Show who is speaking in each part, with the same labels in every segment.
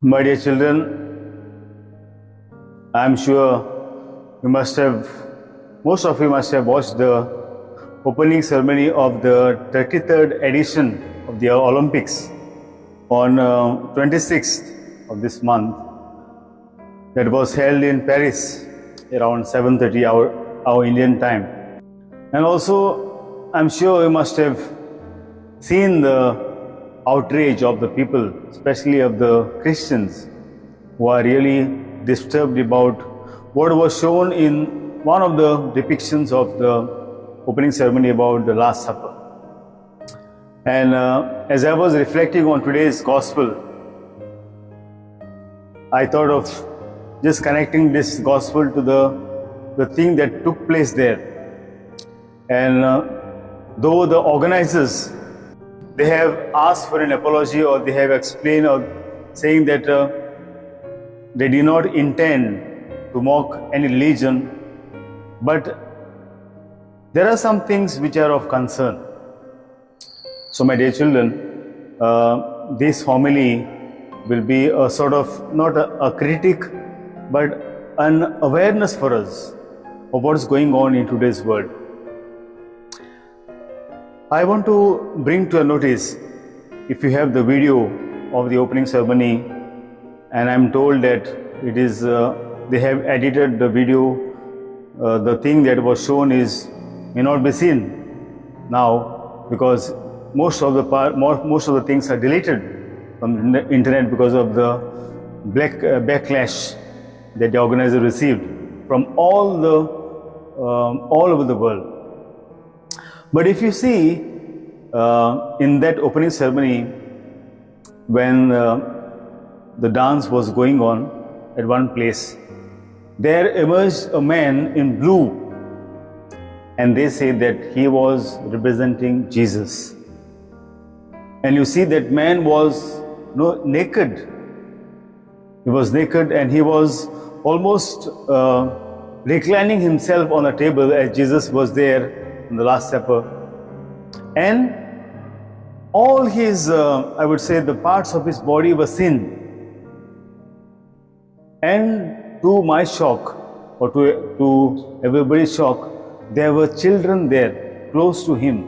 Speaker 1: My dear children, I am sure most of you must have watched the opening ceremony of the 33rd edition of the Olympics on 26th of this month that was held in Paris around 7:30 our Indian time. And also, I'm sure you must have seen the outrage of the people, especially of the Christians, who are really disturbed about what was shown in one of the depictions of the opening ceremony about the Last Supper. And as I was reflecting on today's gospel, I thought of just connecting this gospel to the thing that took place there. And though the organizers, they have asked for an apology, or they have explained, or saying that they did not intend to mock any religion, but there are some things which are of concern. So my dear children, this homily will be a sort of, not a critique, but an awareness for us of what is going on in today's world. I want to bring to your notice, if you have the video of the opening ceremony, and I'm told that it is, they have edited the video, the thing that was shown may not be seen now, because most of the things are deleted from the internet because of the backlash that the organizer received from all over the world. But if you see in that opening ceremony, when the dance was going on at one place, there emerged a man in blue, and they say that he was representing Jesus. And you see that man was naked. He was naked, and he was almost reclining himself on a table as Jesus was there in the Last Supper. And all his, I would say, the parts of his body were seen. And to my shock, or to everybody's shock, there were children there close to him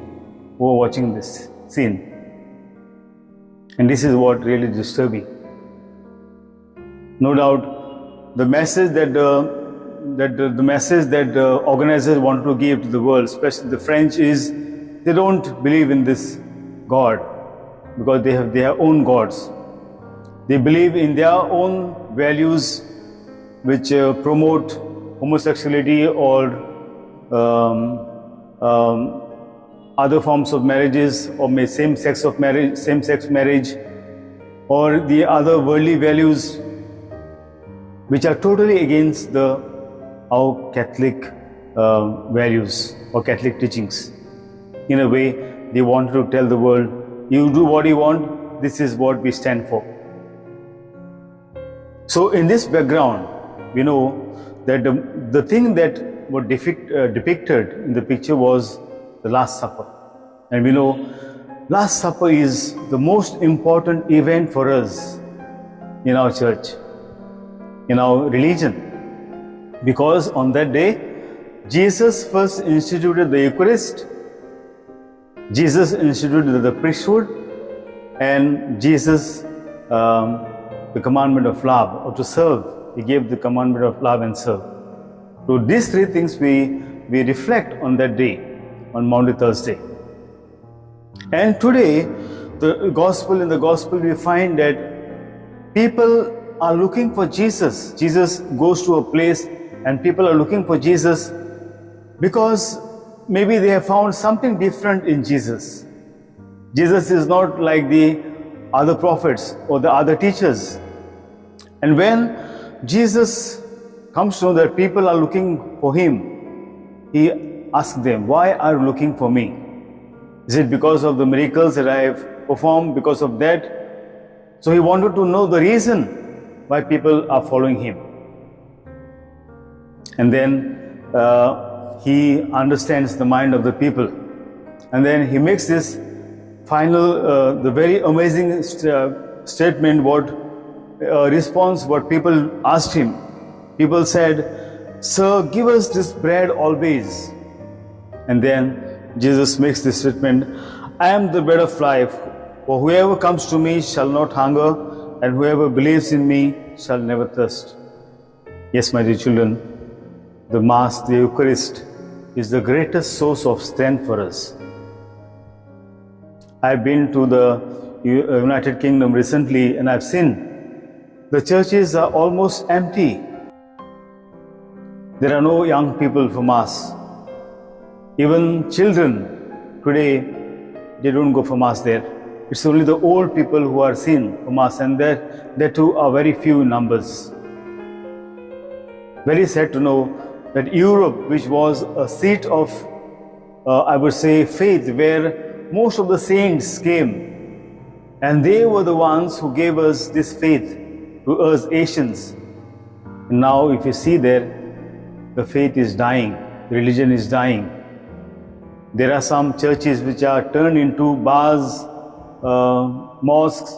Speaker 1: who were watching this scene. And this is what really disturbed me. No doubt, the message that the organizers wanted to give to the world, especially the French, is they don't believe in this God, because they have their own gods. They believe in their own values, which promote homosexuality or other forms of marriages, or same-sex marriage, or the other worldly values, which are totally against our Catholic values or Catholic teachings. In a way, they wanted to tell the world, you do what you want, this is what we stand for. So in this background, we know that the thing that was depicted in the picture was the Last Supper. And we know Last Supper is the most important event for us in our church, in our religion, because on that day, Jesus first instituted the Eucharist, Jesus instituted the priesthood, and Jesus, the commandment of love, or to serve. He gave the commandment of love and serve. So these three things we reflect on that day, on Maundy Thursday. And today, in the gospel we find that people are looking for Jesus. Jesus goes to a place and people are looking for Jesus because maybe they have found something different in Jesus. Jesus is not like the other prophets or the other teachers. And when Jesus comes to know that people are looking for him, he asks them, why are you looking for me? Is it because of the miracles that I have performed, because of that? So he wanted to know the reason why people are following him. And then he understands the mind of the people. And then he makes this final, the very amazing statement, what response what people asked him. People said, "Sir, give us this bread always." And then Jesus makes this statement, "I am the bread of life. For whoever comes to me shall not hunger, and whoever believes in me shall never thirst." Yes, my dear children, the Mass, the Eucharist, is the greatest source of strength for us. I've been to the United Kingdom recently, and I've seen the churches are almost empty. There are no young people for Mass. Even children today, they don't go for Mass there. It's only the old people who are seen for Mass, and they too are very few in numbers. Very sad to know that Europe, which was a seat of, I would say, faith, where most of the saints came, and they were the ones who gave us this faith to us Asians. And now, if you see there, the faith is dying, the religion is dying. There are some churches which are turned into bars, mosques,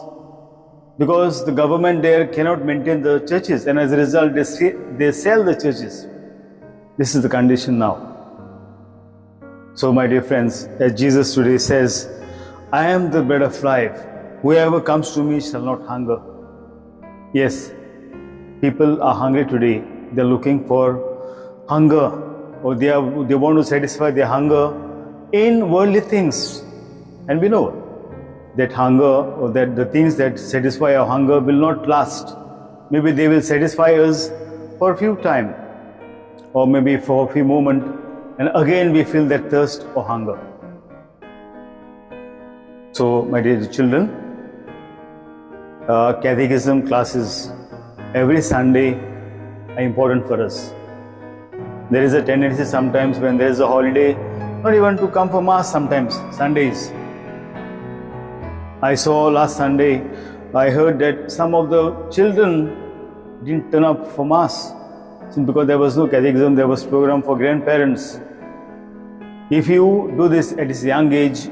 Speaker 1: because the government there cannot maintain the churches, and as a result they sell the churches. This is the condition now. So my dear friends, as Jesus today says, "I am the bread of life. Whoever comes to me shall not hunger." Yes, people are hungry today. They are looking for hunger, or they want to satisfy their hunger in worldly things. And we know that hunger, or that the things that satisfy our hunger, will not last. Maybe they will satisfy us for a few time, or maybe for a few moments, and again we feel that thirst or hunger. So my dear children, catechism classes every Sunday are important for us. There is a tendency sometimes when there is a holiday, not even to come for Mass sometimes, Sundays. I saw last Sunday, I heard that some of the children didn't turn up for Mass because there was no catechism, there was program for grandparents. If you do this at this young age,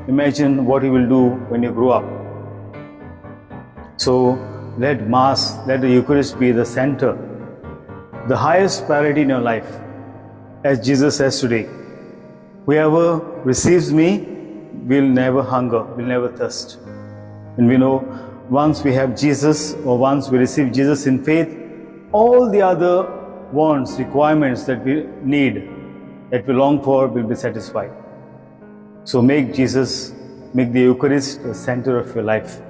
Speaker 1: imagine what you will do when you grow up. So let Mass, let the Eucharist be the center, the highest priority in your life. As Jesus says today, "Whoever receives me will never hunger, will never thirst." And we know once we have Jesus, or once we receive Jesus in faith, all the other wants, requirements that we need, that we long for, will be satisfied. So make Jesus, make the Eucharist the center of your life.